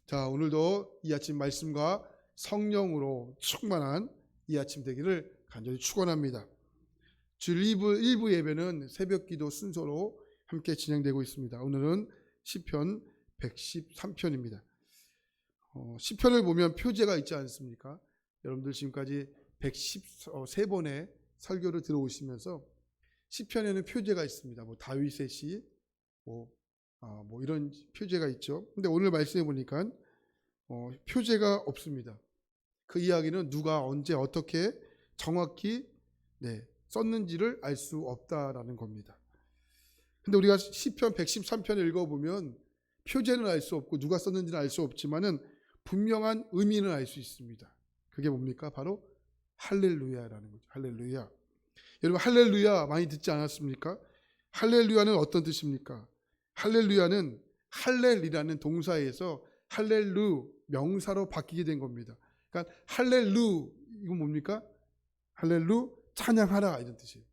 자, 오늘도 이 아침 말씀과 성령으로 충만한 이 아침 되기를 간절히 축원합니다. 주일 1부 예배는 새벽 기도 순서로 함께 진행되고 있습니다. 오늘은 시편 113편입니다. 시편을 보면 표제가 있지 않습니까? 여러분들 지금까지 113번의 설교를 들어오시면서 시편에는 표제가 있습니다. 다윗의 시, 이런 표제가 있죠. 근데 오늘 말씀해 보니까 표제가 없습니다. 그 이야기는 누가 언제 어떻게 정확히 썼는지를 알 수 없다라는 겁니다. 근데 우리가 시편 113편을 읽어보면 표제는 알 수 없고 누가 썼는지는 알 수 없지만은 분명한 의미는 알 수 있습니다. 그게 뭡니까? 바로 할렐루야라는 거죠. 할렐루야. 여러분 할렐루야 많이 듣지 않았습니까? 할렐루야는 어떤 뜻입니까? 할렐루야는 할렐이라는 동사에서 할렐루 명사로 바뀌게 된 겁니다. 그러니까 할렐루 이건 뭡니까? 할렐루 찬양하라 이런 뜻이에요.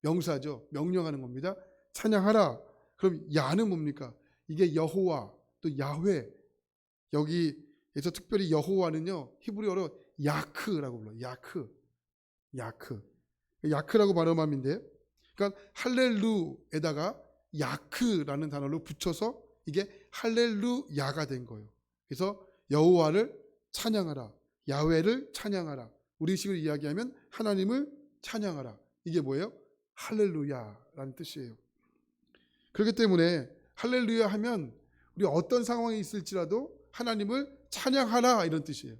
명사죠. 명령하는 겁니다. 찬양하라. 그럼 야는 뭡니까? 이게 여호와 또 야훼. 여기에서 특별히 여호와는요 히브리어로 야크라고 불러요. 야크라고 발음함인데, 그러니까 할렐루에다가 야크라는 단어로 붙여서 이게 할렐루야가 된 거예요. 그래서 여호와를 찬양하라, 야훼를 찬양하라. 우리식으로 이야기하면 하나님을 찬양하라. 이게 뭐예요? 할렐루야라는 뜻이에요. 그렇기 때문에 할렐루야 하면 우리 어떤 상황이 있을지라도 하나님을 찬양하라 이런 뜻이에요.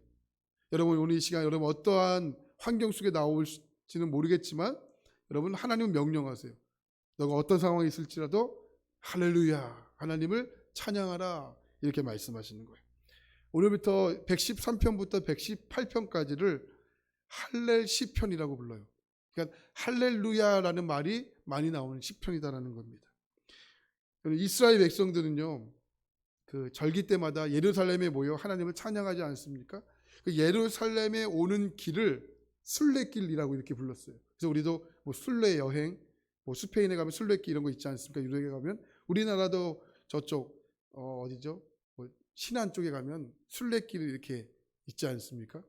여러분 오늘 이 시간 여러분 어떠한 환경 속에 나올지는 모르겠지만 여러분 하나님은 명령하세요. 너가 어떤 상황이 있을지라도 할렐루야 하나님을 찬양하라 이렇게 말씀하시는 거예요. 오늘부터 113편부터 118편까지를 할렐 시편이라고 불러요. 그러니까 할렐루야라는 말이 많이 나오는 시편이다라는 겁니다. 이스라엘 백성들은요 그 절기 때마다 예루살렘에 모여 하나님을 찬양하지 않습니까? 그 예루살렘에 오는 길을 순례길이라고 이렇게 불렀어요. 그래서 우리도 순례 여행, 스페인에 가면 순례길 이런 거 있지 않습니까? 유럽에 가면 우리나라도 저쪽 어디죠? 신안 쪽에 가면 순례길이 이렇게 있지 않습니까?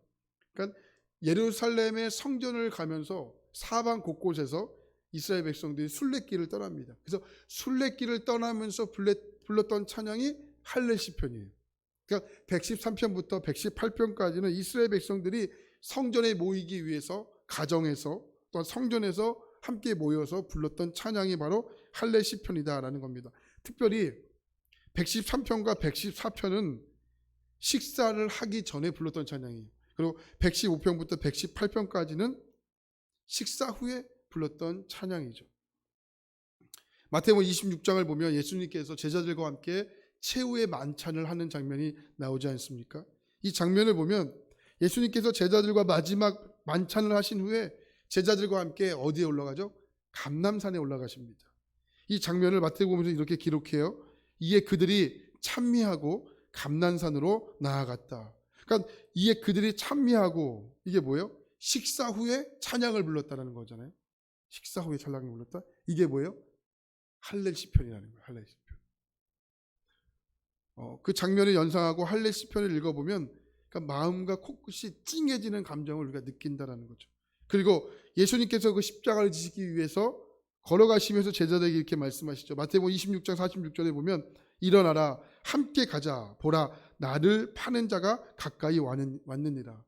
그러니까 예루살렘의 성전을 가면서 사방 곳곳에서 이스라엘 백성들이 순례길을 떠납니다. 그래서 순례길을 떠나면서 불렀던 찬양이 할렐 시편이에요. 그러니까 113편부터 118편까지는 이스라엘 백성들이 성전에 모이기 위해서 가정에서 또 성전에서 함께 모여서 불렀던 찬양이 바로 할렐 시편이다라는 겁니다. 특별히 113편과 114편은 식사를 하기 전에 불렀던 찬양이에요. 그리고 115편부터 118편까지는 식사 후에 불렀던 찬양이죠. 마태복음 26장을 보면 예수님께서 제자들과 함께 최후의 만찬을 하는 장면이 나오지 않습니까? 이 장면을 보면 예수님께서 제자들과 마지막 만찬을 하신 후에 제자들과 함께 어디에 올라가죠? 감람산에 올라가십니다. 이 장면을 마태복음에서 이렇게 기록해요. 이에 그들이 찬미하고 감람산으로 나아갔다. 그러니까 이에 그들이 찬미하고 이게 뭐예요? 식사 후에 찬양을 불렀다는 거잖아요. 식사 후에 찬양을 불렀다. 이게 뭐예요? 할렐 시편이라는 거예요. 할렐 시편. 그 장면을 연상하고 할렐 시편을 읽어보면 그러니까 마음과 코끝이 찡해지는 감정을 우리가 느낀다는 거죠. 그리고 예수님께서 그 십자가를 지시기 위해서 걸어가시면서 제자들에게 이렇게 말씀하시죠. 마태복음 26장 46절에 보면 일어나라 함께 가자 보라 나를 파는 자가 가까이 왔느니라.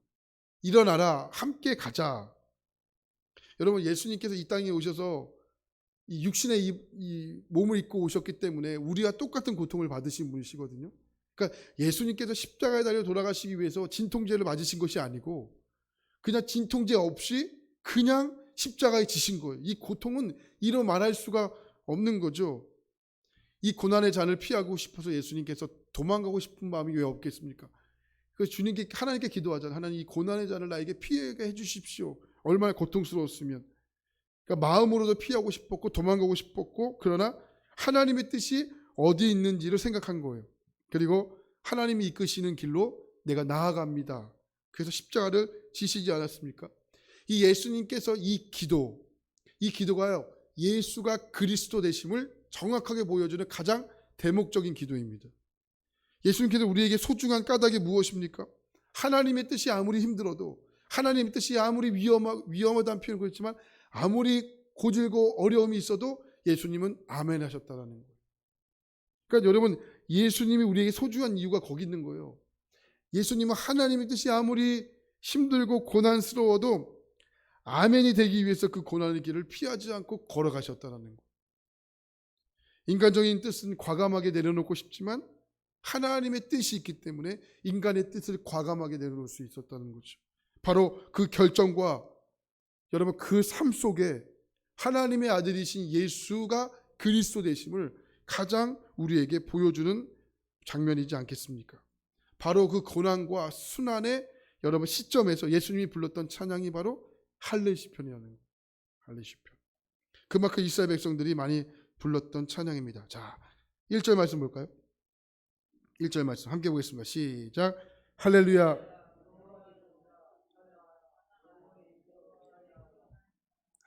일어나라 함께 가자. 여러분 예수님께서 이 땅에 오셔서 이 육신의 이 몸을 입고 오셨기 때문에 우리와 똑같은 고통을 받으신 분이시거든요. 그러니까 예수님께서 십자가에 달려 돌아가시기 위해서 진통제를 맞으신 것이 아니고 그냥 진통제 없이 그냥 십자가에 지신 거예요. 이 고통은 이루 말할 수가 없는 거죠. 이 고난의 잔을 피하고 싶어서 예수님께서 도망가고 싶은 마음이 왜 없겠습니까? 그래서 주님께 하나님께 기도하잖아요. 하나님 이 고난의 잔을 나에게 피하게 해주십시오. 얼마나 고통스러웠으면. 그러니까 마음으로도 피하고 싶었고 도망가고 싶었고 그러나 하나님의 뜻이 어디 있는지를 생각한 거예요. 그리고 하나님이 이끄시는 길로 내가 나아갑니다. 그래서 십자가를 지시지 않았습니까? 이 예수님께서 이 기도가요 예수가 그리스도 되심을 정확하게 보여주는 가장 대목적인 기도입니다. 예수님께서 우리에게 소중한 까닭이 무엇입니까? 하나님의 뜻이 아무리 힘들어도, 하나님의 뜻이 아무리 위험하다는 표현을 그랬지만, 아무리 고질고 어려움이 있어도 예수님은 아멘 하셨다라는 거예요. 그러니까 여러분, 예수님이 우리에게 소중한 이유가 거기 있는 거예요. 예수님은 하나님의 뜻이 아무리 힘들고 고난스러워도 아멘이 되기 위해서 그 고난의 길을 피하지 않고 걸어가셨다는 거예요. 인간적인 뜻은 과감하게 내려놓고 싶지만 하나님의 뜻이 있기 때문에 인간의 뜻을 과감하게 내려놓을 수 있었다는 거죠. 바로 그 결정과 여러분 그 삶 속에 하나님의 아들이신 예수가 그리스도 되심을 가장 우리에게 보여주는 장면이지 않겠습니까? 바로 그 고난과 순환의 여러분 시점에서 예수님이 불렀던 찬양이 바로 할례시편이라는 거예요. 할례시편. 그만큼 이스라엘 백성들이 많이 불렀던 찬양입니다. 자, 1절 말씀 볼까요? 1절 말씀 함께 보겠습니다. 시작. 할렐루야.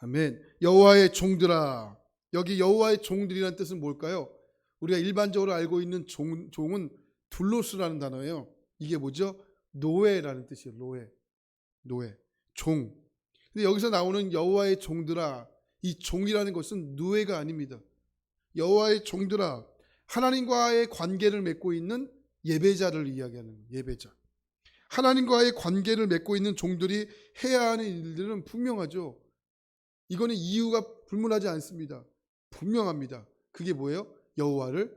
아멘. 여호와의 종들아. 여기 여호와의 종들이라는 뜻은 뭘까요? 우리가 일반적으로 알고 있는 종은 둘로스라는 단어예요. 이게 뭐죠? 노예라는 뜻이에요. 노예. 종. 근데 여기서 나오는 여호와의 종들아, 이 종이라는 것은 노예가 아닙니다. 여호와의 종들아, 하나님과의 관계를 맺고 있는 예배자를 이야기하는 거예요. 예배자. 하나님과의 관계를 맺고 있는 종들이 해야 하는 일들은 분명하죠. 이거는 이유가 불문하지 않습니다. 분명합니다. 그게 뭐예요? 여호와를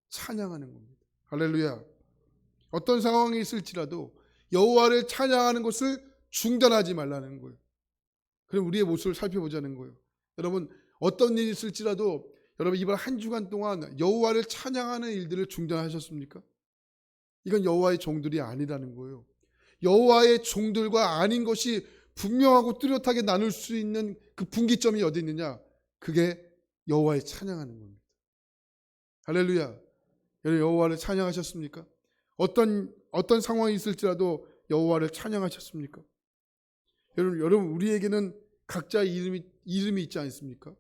찬양하는 겁니다. 할렐루야. 어떤 상황이 있을지라도 여호와를 찬양하는 것을 중단하지 말라는 거예요. 그럼 우리의 모습을 살펴보자는 거예요. 여러분 어떤 일이 있을지라도 여러분 이번 한 주간 동안 여호와를 찬양하는 일들을 중단하셨습니까? 이건 여호와의 종들이 아니라는 거예요. 여호와의 종들과 아닌 것이 분명하고 뚜렷하게 나눌 수 있는 그 분기점이 어디 있느냐? 그게 여호와의 찬양하는 겁니다. 할렐루야. 여러분 여호와를 찬양하셨습니까? 어떤 상황이 있을지라도 여호와를 찬양하셨습니까? 여러분 우리에게는 각자의 이름이 있지 않습니까?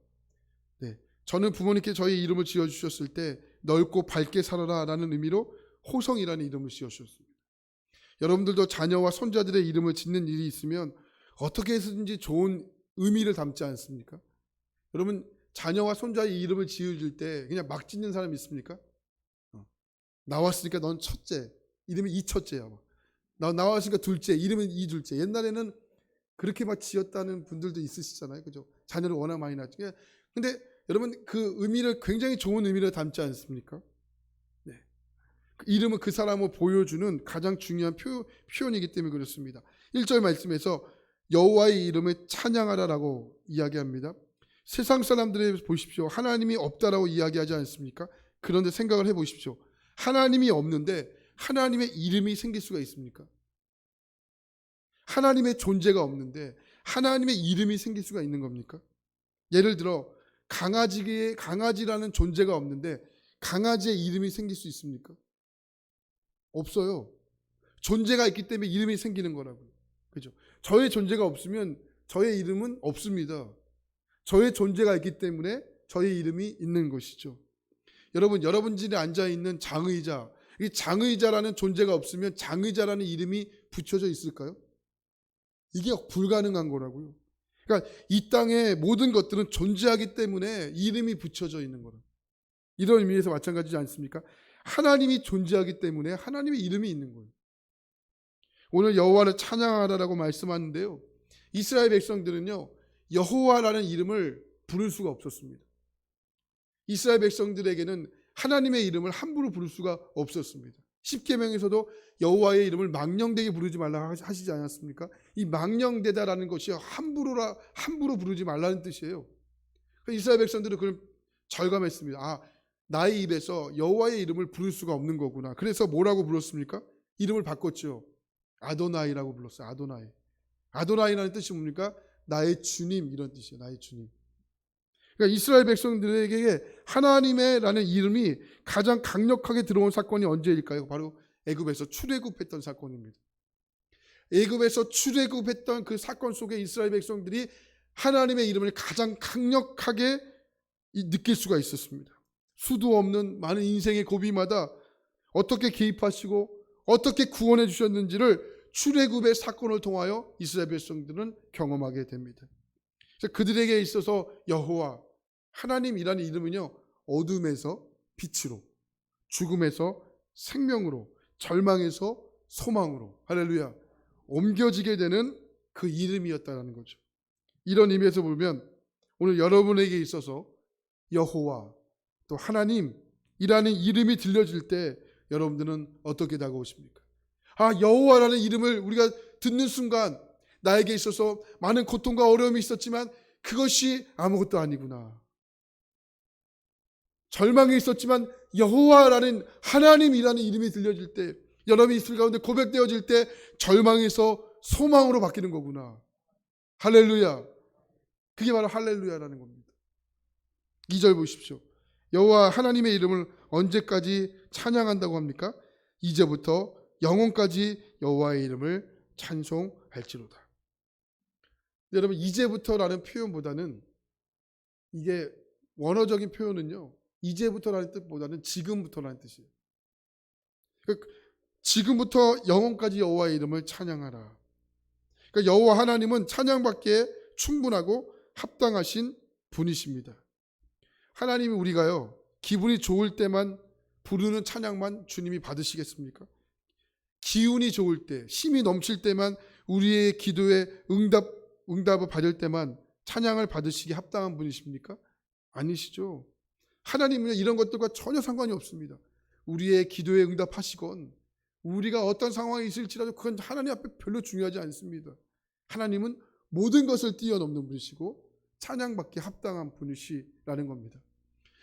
네. 저는 부모님께 저희 이름을 지어주셨을 때 넓고 밝게 살아라 라는 의미로 호성이라는 이름을 지어주셨습니다. 여러분들도 자녀와 손자들의 이름을 짓는 일이 있으면 어떻게 해서든지 좋은 의미를 담지 않습니까? 여러분 자녀와 손자의 이름을 지을 때 그냥 막 짓는 사람 있습니까? 나왔으니까 넌 첫째, 이름이 이첫째야. 나왔으니까 둘째, 이름은 이둘째. 옛날에는 그렇게 막 지었다는 분들도 있으시잖아요. 그죠? 자녀를 워낙 많이 낳았죠. 근데 여러분 그 의미를 굉장히 좋은 의미를 담지 않습니까? 네. 이름은 그 사람을 보여주는 가장 중요한 표현이기 때문에 그렇습니다. 1절 말씀에서 여호와의 이름을 찬양하라라고 이야기합니다. 세상 사람들을 보십시오. 하나님이 없다라고 이야기하지 않습니까? 그런데 생각을 해보십시오. 하나님이 없는데 하나님의 이름이 생길 수가 있습니까? 하나님의 존재가 없는데 하나님의 이름이 생길 수가 있는 겁니까? 예를 들어 강아지라는 존재가 없는데 강아지의 이름이 생길 수 있습니까? 없어요. 존재가 있기 때문에 이름이 생기는 거라고요. 그죠? 저의 존재가 없으면 저의 이름은 없습니다. 저의 존재가 있기 때문에 저의 이름이 있는 것이죠. 여러분 집에 앉아있는 장의자, 이 장의자라는 존재가 없으면 장의자라는 이름이 붙여져 있을까요? 이게 불가능한 거라고요. 그러니까 이 땅의 모든 것들은 존재하기 때문에 이름이 붙여져 있는 거라. 이런 의미에서 마찬가지지 않습니까? 하나님이 존재하기 때문에 하나님의 이름이 있는 거예요. 오늘 여호와를 찬양하라라고 말씀하는데요. 이스라엘 백성들은요. 여호와라는 이름을 부를 수가 없었습니다. 이스라엘 백성들에게는 하나님의 이름을 함부로 부를 수가 없었습니다. 십계명에서도 여호와의 이름을 망령되게 부르지 말라 하시지 않았습니까? 이 망령되다라는 것이 함부로 부르지 말라는 뜻이에요. 이스라엘 백성들은 그걸 절감했습니다. 아, 나의 입에서 여호와의 이름을 부를 수가 없는 거구나. 그래서 뭐라고 불렀습니까? 이름을 바꿨죠. 아도나이라고 불렀어요. 아도나이. 아도나이라는 뜻이 뭡니까? 나의 주님 이런 뜻이에요. 나의 주님. 그러니까 이스라엘 백성들에게 하나님의라는 이름이 가장 강력하게 들어온 사건이 언제일까요? 바로 애굽에서 출애굽했던 사건입니다. 애굽에서 출애굽했던 그 사건 속에 이스라엘 백성들이 하나님의 이름을 가장 강력하게 느낄 수가 있었습니다. 수도 없는 많은 인생의 고비마다 어떻게 개입하시고 어떻게 구원해 주셨는지를 출애굽의 사건을 통하여 이스라엘 백성들은 경험하게 됩니다. 그래서 그들에게 있어서 여호와 하나님이라는 이름은요, 어둠에서 빛으로, 죽음에서 생명으로, 절망에서 소망으로, 할렐루야, 옮겨지게 되는 그 이름이었다는 거죠. 이런 의미에서 보면 오늘 여러분에게 있어서 여호와 또 하나님이라는 이름이 들려질 때 여러분들은 어떻게 다가오십니까? 여호와라는 이름을 우리가 듣는 순간 나에게 있어서 많은 고통과 어려움이 있었지만 그것이 아무것도 아니구나. 절망이 있었지만 여호와라는 하나님이라는 이름이 들려질 때, 여러분이 있을 가운데 고백되어질 때 절망에서 소망으로 바뀌는 거구나. 할렐루야. 그게 바로 할렐루야라는 겁니다. 2절 보십시오. 여호와 하나님의 이름을 언제까지 찬양한다고 합니까? 이제부터 영원까지 여호와의 이름을 찬송할지로다. 여러분, 이제부터라는 표현보다는, 이게 원어적인 표현은요, 이제부터라는 뜻보다는 지금부터라는 뜻이에요. 지금부터 영원까지 여호와의 이름을 찬양하라. 그러니까 여호와 하나님은 찬양받기에 충분하고 합당하신 분이십니다. 하나님이 우리가요, 기분이 좋을 때만 부르는 찬양만 주님이 받으시겠습니까? 기운이 좋을 때, 힘이 넘칠 때만, 우리의 기도에 응답을 받을 때만 찬양을 받으시기 합당한 분이십니까? 아니시죠. 하나님은 이런 것들과 전혀 상관이 없습니다. 우리의 기도에 응답하시건 우리가 어떤 상황이 있을지라도 그건 하나님 앞에 별로 중요하지 않습니다. 하나님은 모든 것을 뛰어넘는 분이시고 찬양받기 합당한 분이시라는 겁니다.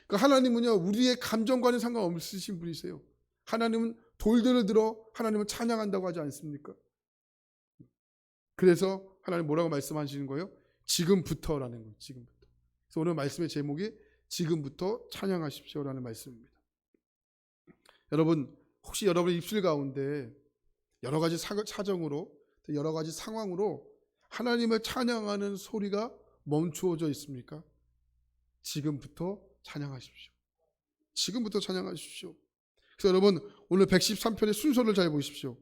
그러니까 하나님은요, 우리의 감정과는 상관없으신 분이세요. 하나님은 돌들을 들어 하나님을 찬양한다고 하지 않습니까? 그래서 하나님 뭐라고 말씀하시는 거예요? 지금부터라는 거예요. 지금부터. 그래서 오늘 말씀의 제목이 지금부터 찬양하십시오라는 말씀입니다. 여러분, 혹시 여러분의 입술 가운데 여러 가지 사정으로, 여러 가지 상황으로 하나님을 찬양하는 소리가 멈추어져 있습니까? 지금부터 찬양하십시오. 지금부터 찬양하십시오. 그래서 여러분, 오늘 113편의 순서를 잘 보십시오.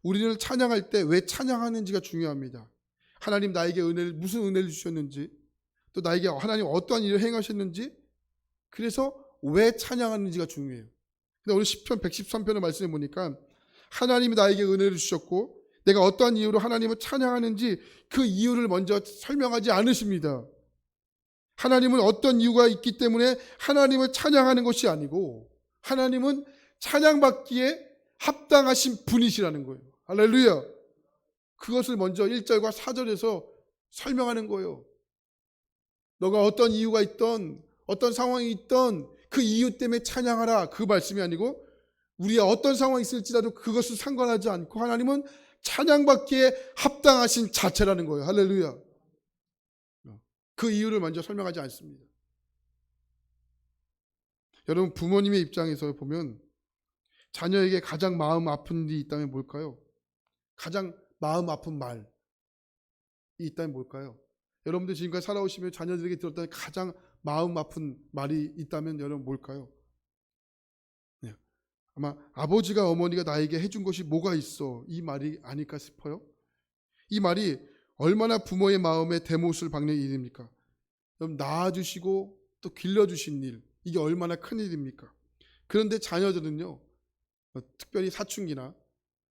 우리를 찬양할 때 왜 찬양하는지가 중요합니다. 하나님 나에게 무슨 은혜를 주셨는지, 또 나에게 하나님 어떠한 일을 행하셨는지, 그래서 왜 찬양하는지가 중요해요. 근데 오늘 10편 113편의 말씀에 보니까 하나님이 나에게 은혜를 주셨고 내가 어떠한 이유로 하나님을 찬양하는지 그 이유를 먼저 설명하지 않으십니다. 하나님은 어떤 이유가 있기 때문에 하나님을 찬양하는 것이 아니고 하나님은 찬양받기에 합당하신 분이시라는 거예요. 할렐루야. 그것을 먼저 1절과 4절에서 설명하는 거예요. 너가 어떤 이유가 있던, 어떤 상황이 있던 그 이유 때문에 찬양하라, 그 말씀이 아니고 우리가 어떤 상황이 있을지라도 그것을 상관하지 않고 하나님은 찬양받기에 합당하신 자체라는 거예요. 할렐루야. 그 이유를 먼저 설명하지 않습니다. 여러분, 부모님의 입장에서 보면 자녀에게 가장 마음 아픈 일이 있다면 뭘까요? 가장 마음 아픈 말이 있다면 뭘까요? 여러분들 지금까지 살아오시면 자녀들에게 들었던 가장 마음 아픈 말이 있다면 여러분 뭘까요? 네. 아마 아버지가 어머니가 나에게 해준 것이 뭐가 있어, 이 말이 아닐까 싶어요. 이 말이 얼마나 부모의 마음에 대못을 박는 일입니까? 여러분, 낳아주시고 또 길러주신 일, 이게 얼마나 큰 일입니까? 그런데 자녀들은요, 특별히 사춘기나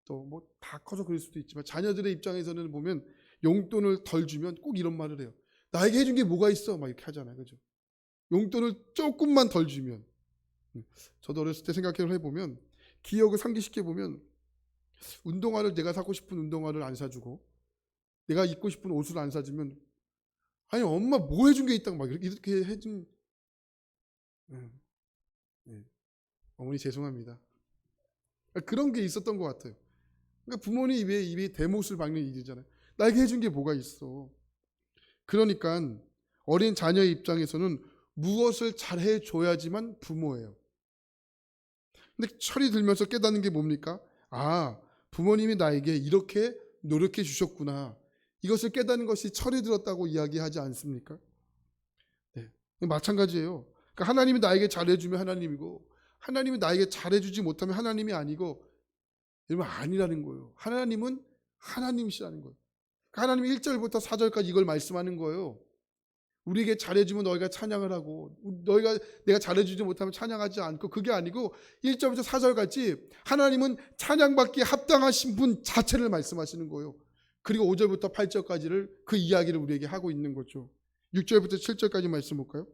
또 뭐 다 커서 그럴 수도 있지만 자녀들의 입장에서는 보면 용돈을 덜 주면 꼭 이런 말을 해요. 나에게 해준 게 뭐가 있어? 막 이렇게 하잖아요. 그죠? 용돈을 조금만 덜 주면. 저도 어렸을 때 생각을 해보면, 기억을 상기시켜 보면, 운동화를 내가 사고 싶은 운동화를 안 사주고 내가 입고 싶은 옷을 안 사주면, 아니 엄마 뭐 해준 게 있다고 막 이렇게 해준. 어머니 죄송합니다. 그런 게 있었던 것 같아요. 그러니까 부모님 입에 대못을 박는 일이잖아요. 나에게 해준 게 뭐가 있어. 그러니까 어린 자녀의 입장에서는 무엇을 잘해줘야지만 부모예요. 근데 철이 들면서 깨닫는 게 뭡니까? 부모님이 나에게 이렇게 노력해 주셨구나. 이것을 깨닫는 것이 철이 들었다고 이야기하지 않습니까? 네. 마찬가지예요. 그러니까 하나님이 나에게 잘해주면 하나님이고 하나님이 나에게 잘해주지 못하면 하나님이 아니고 여러분 아니라는 거예요. 하나님은 하나님이시라는 거예요. 하나님이 1절부터 4절까지 이걸 말씀하는 거예요. 우리에게 잘해주면 너희가 찬양을 하고 내가 잘해주지 못하면 찬양하지 않고, 그게 아니고 1절부터 4절까지 하나님은 찬양받기에 합당하신 분 자체를 말씀하시는 거예요. 그리고 5절부터 8절까지를 그 이야기를 우리에게 하고 있는 거죠. 6절부터 7절까지 말씀 볼까요?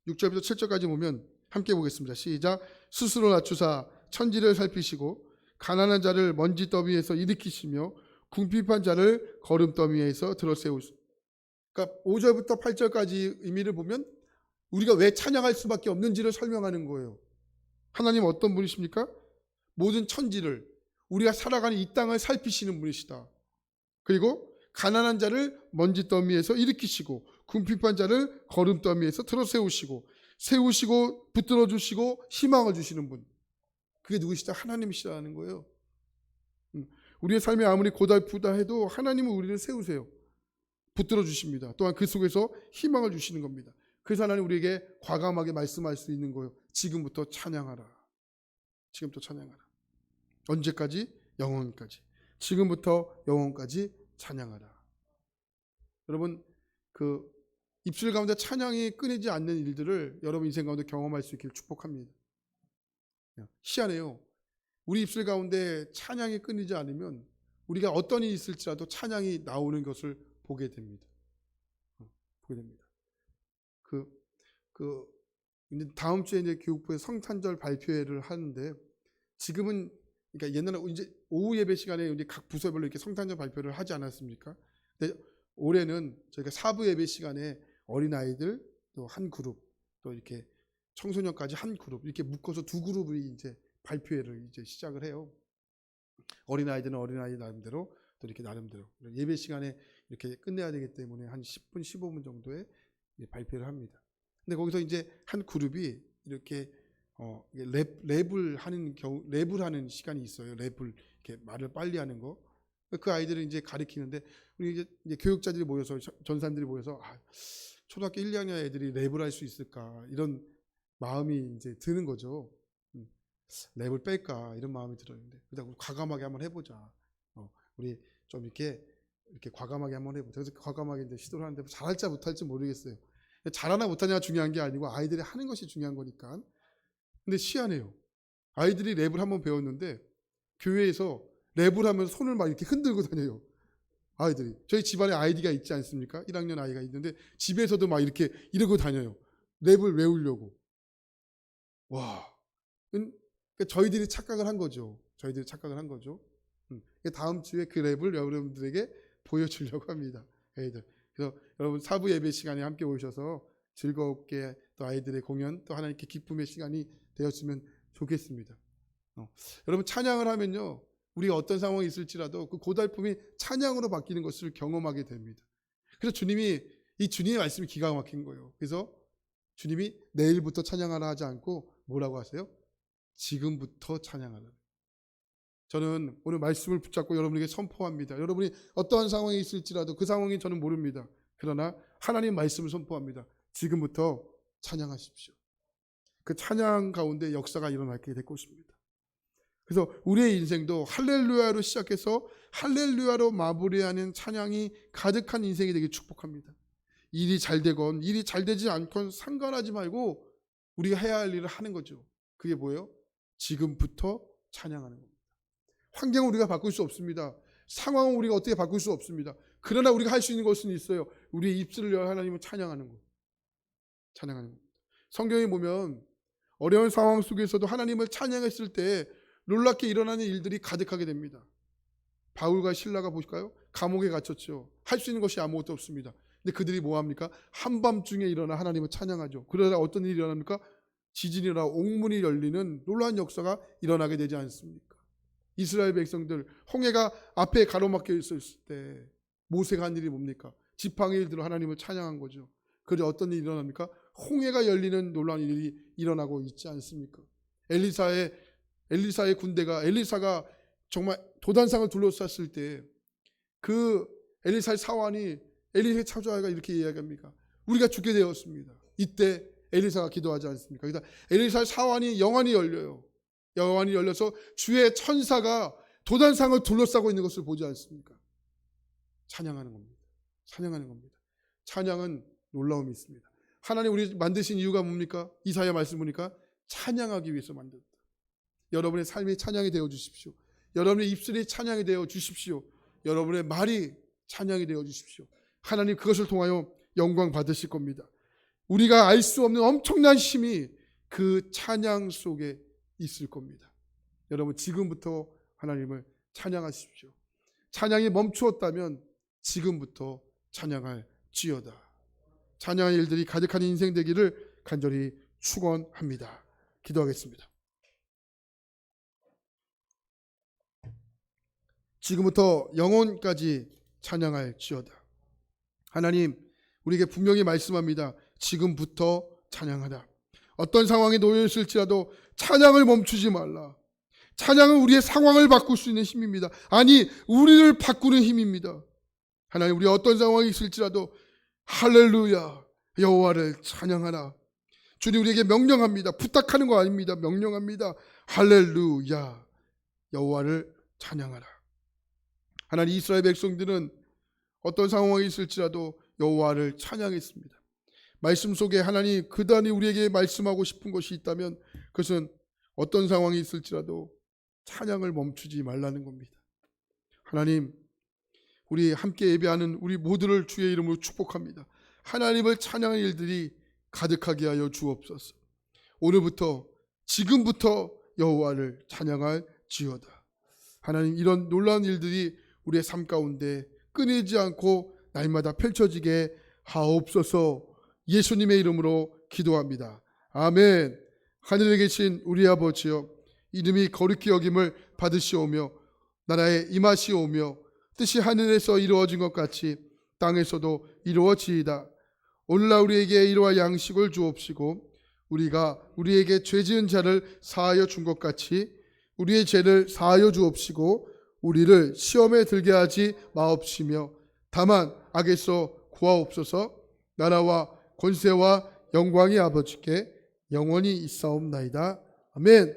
6절부터 7절까지 보면 함께 보겠습니다. 시작. 스스로 낮추사 천지를 살피시고 가난한 자를 먼지 더미에서 일으키시며 궁핍한 자를 거름 더미에서 들어세우시고. 그러니까 5절부터 8절까지 의미를 보면 우리가 왜 찬양할 수밖에 없는지를 설명하는 거예요. 하나님 어떤 분이십니까? 모든 천지를, 우리가 살아가는 이 땅을 살피시는 분이시다. 그리고 가난한 자를 먼지 더미에서 일으키시고 궁핍한 자를 거름 더미에서 들어세우시고 붙들어 주시고 희망을 주시는 분, 그게 누구시다? 하나님이시라는 거예요. 우리의 삶이 아무리 고달프다 해도 하나님은 우리를 세우세요. 붙들어 주십니다. 또한 그 속에서 희망을 주시는 겁니다. 그래서 하나님 우리에게 과감하게 말씀할 수 있는 거예요. 지금부터 찬양하라. 지금부터 찬양하라. 언제까지? 영원까지. 지금부터 영원까지 찬양하라. 여러분, 그 입술 가운데 찬양이 끊이지 않는 일들을 여러분 인생 가운데 경험할 수 있기를 축복합니다. 희한해요. 우리 입술 가운데 찬양이 끊이지 않으면 우리가 어떤 일이 있을지라도 찬양이 나오는 것을 보게 됩니다. 보게 됩니다. 이제 다음 주에 이제 교육부의 성탄절 발표회를 하는데, 지금은 그러니까 옛날에 이제 오후 예배 시간에 우리 각 부서별로 이렇게 성탄절 발표를 하지 않았습니까? 근데 올해는 저희가 사부 예배 시간에 어린 아이들 또 한 그룹, 또 이렇게 청소년까지 한 그룹, 이렇게 묶어서 두 그룹이 이제 발표회를 이제 시작을 해요. 어린 아이들은 어린 아이 나름대로, 또 이렇게 나름대로 예배 시간에 이렇게 끝내야 되기 때문에 한 10분, 15분 정도의 발표를 합니다. 근데 거기서 이제 한 그룹이 이렇게 랩을 하는 시간이 있어요. 랩을 이렇게 말을 빨리 하는 거. 그 아이들을 이제 가르치는데, 우리 이제 교육자들이 모여서, 전사님들이 모여서 초등학교 1, 2학년 애들이 랩을 할 수 있을까, 이런 마음이 이제 드는 거죠. 랩을 뺄까 이런 마음이 들었는데, 그러다 과감하게 한번 해보자. 우리 좀 이렇게 과감하게 한번 해보자. 그래서 과감하게 이제 시도를 하는데 잘할지 못할지 모르겠어요. 잘하나 못하냐가 중요한 게 아니고 아이들이 하는 것이 중요한 거니까. 근데 희한해요. 아이들이 랩을 한번 배웠는데 교회에서 랩을 하면서 손을 막 이렇게 흔들고 다녀요. 아이들이. 저희 집안에 아이디가 있지 않습니까? 1학년 아이가 있는데 집에서도 막 이렇게 이러고 다녀요. 랩을 외우려고. 와. 그러니까 저희들이 착각을 한 거죠. 다음 주에 그 랩을 여러분들에게 보여주려고 합니다. 아이들. 그래서 여러분 사부 예배 시간에 함께 오셔서 즐겁게 또 아이들의 공연, 또 하나님께 기쁨의 시간이 되었으면 좋겠습니다. 여러분, 찬양을 하면요, 우리가 어떤 상황이 있을지라도 그 고달픔이 찬양으로 바뀌는 것을 경험하게 됩니다. 그래서 주님의 말씀이 기가 막힌 거예요. 그래서 주님이 내일부터 찬양하라 하지 않고 뭐라고 하세요? 지금부터 찬양하라. 저는 오늘 말씀을 붙잡고 여러분에게 선포합니다. 여러분이 어떠한 상황이 있을지라도 그 상황이 저는 모릅니다. 그러나 하나님 말씀을 선포합니다. 지금부터 찬양하십시오. 그 찬양 가운데 역사가 일어나게 될 것입니다. 그래서 우리의 인생도 할렐루야로 시작해서 할렐루야로 마무리하는 찬양이 가득한 인생이 되길 축복합니다. 일이 잘 되건 일이 잘 되지 않건 상관하지 말고 우리가 해야 할 일을 하는 거죠. 그게 뭐예요? 지금부터 찬양하는 겁니다. 환경은 우리가 바꿀 수 없습니다. 상황은 우리가 어떻게 바꿀 수 없습니다. 그러나 우리가 할 수 있는 것은 있어요. 우리의 입술을 열 하나님을 찬양하는 것. 찬양하는 겁니다. 성경에 보면 어려운 상황 속에서도 하나님을 찬양했을 때 놀랍게 일어나는 일들이 가득하게 됩니다. 바울과 실라가 보실까요? 감옥에 갇혔죠. 할 수 있는 것이 아무것도 없습니다. 근데 그들이 뭐합니까? 한밤중에 일어나 하나님을 찬양하죠. 그러다 어떤 일이 일어납니까? 지진이나 옥문이 열리는 놀라운 역사가 일어나게 되지 않습니까? 이스라엘 백성들 홍해가 앞에 가로막혀 있었을 때 모세가 한 일이 뭡니까? 지팡이 일들로 하나님을 찬양한 거죠. 그래서 어떤 일이 일어납니까? 홍해가 열리는 놀라운 일이 일어나고 있지 않습니까? 엘리사의 군대가, 엘리사가 정말 도단상을 둘러쌌을 때 그 엘리사의 사환이 엘리사의 차주아가 이렇게 이야기합니다. 우리가 죽게 되었습니다. 이때 엘리사가 기도하지 않습니까? 그러니까 엘리사의 사환이 영안이 열려요. 영안이 열려서 주의 천사가 도단상을 둘러싸고 있는 것을 보지 않습니까? 찬양하는 겁니다. 찬양하는 겁니다. 찬양은 놀라움이 있습니다. 하나님 우리 만드신 이유가 뭡니까? 이사야 말씀 보니까 찬양하기 위해서 만들었다. 여러분의 삶이 찬양이 되어 주십시오. 여러분의 입술이 찬양이 되어 주십시오. 여러분의 말이 찬양이 되어 주십시오. 하나님 그것을 통하여 영광 받으실 겁니다. 우리가 알 수 없는 엄청난 힘이 그 찬양 속에 있을 겁니다. 여러분 지금부터 하나님을 찬양하십시오. 찬양이 멈추었다면 지금부터 찬양할지어다. 찬양의 일들이 가득한 인생 되기를 간절히 축원합니다. 기도하겠습니다. 지금부터 영혼까지 찬양할지어다. 하나님 우리에게 분명히 말씀합니다. 지금부터 찬양하라. 어떤 상황에 놓여 있을지라도 찬양을 멈추지 말라. 찬양은 우리의 상황을 바꿀 수 있는 힘입니다. 아니 우리를 바꾸는 힘입니다. 하나님 우리 어떤 상황이 있을지라도 할렐루야 여호와를 찬양하라. 주님 우리에게 명령합니다. 부탁하는 거 아닙니다. 명령합니다. 할렐루야 여호와를 찬양하라. 하나님 이스라엘 백성들은 어떤 상황이 있을지라도 여호와를 찬양했습니다. 말씀 속에 하나님 그단이 우리에게 말씀하고 싶은 것이 있다면 그것은 어떤 상황이 있을지라도 찬양을 멈추지 말라는 겁니다. 하나님 우리 함께 예배하는 우리 모두를 주의 이름으로 축복합니다. 하나님을 찬양하는 일들이 가득하게 하여 주옵소서. 오늘부터 지금부터 여호와를 찬양할지어다. 하나님 이런 놀라운 일들이 우리의 삶 가운데 끊이지 않고 날마다 펼쳐지게 하옵소서. 예수님의 이름으로 기도합니다. 아멘. 하늘에 계신 우리 아버지여 이름이 거룩히 여김을 받으시오며 나라에 임하시오며 뜻이 하늘에서 이루어진 것 같이 땅에서도 이루어지이다. 오늘날 우리에게 이러한 양식을 주옵시고 우리가 우리에게 죄 지은 자를 사하여 준 것 같이 우리의 죄를 사하여 주옵시고 우리를 시험에 들게 하지 마옵시며 다만 악에서 구하옵소서. 나라와 권세와 영광이 아버지께 영원히 있사옵나이다. 아멘.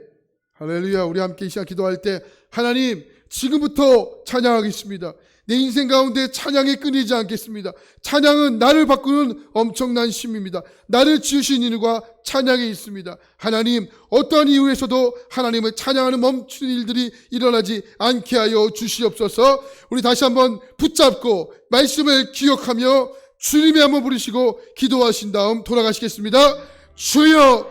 할렐루야. 우리 함께 이 시간 기도할 때 하나님 지금부터 찬양하겠습니다. 내 인생 가운데 찬양이 끊이지 않겠습니다. 찬양은 나를 바꾸는 엄청난 힘입니다. 나를 지으신 이유가 찬양에 있습니다. 하나님 어떠한 이유에서도 하나님을 찬양하는 멈춘 일들이 일어나지 않게 하여 주시옵소서. 우리 다시 한번 붙잡고 말씀을 기억하며 주님의 한번 부르시고 기도하신 다음 돌아가시겠습니다. 주여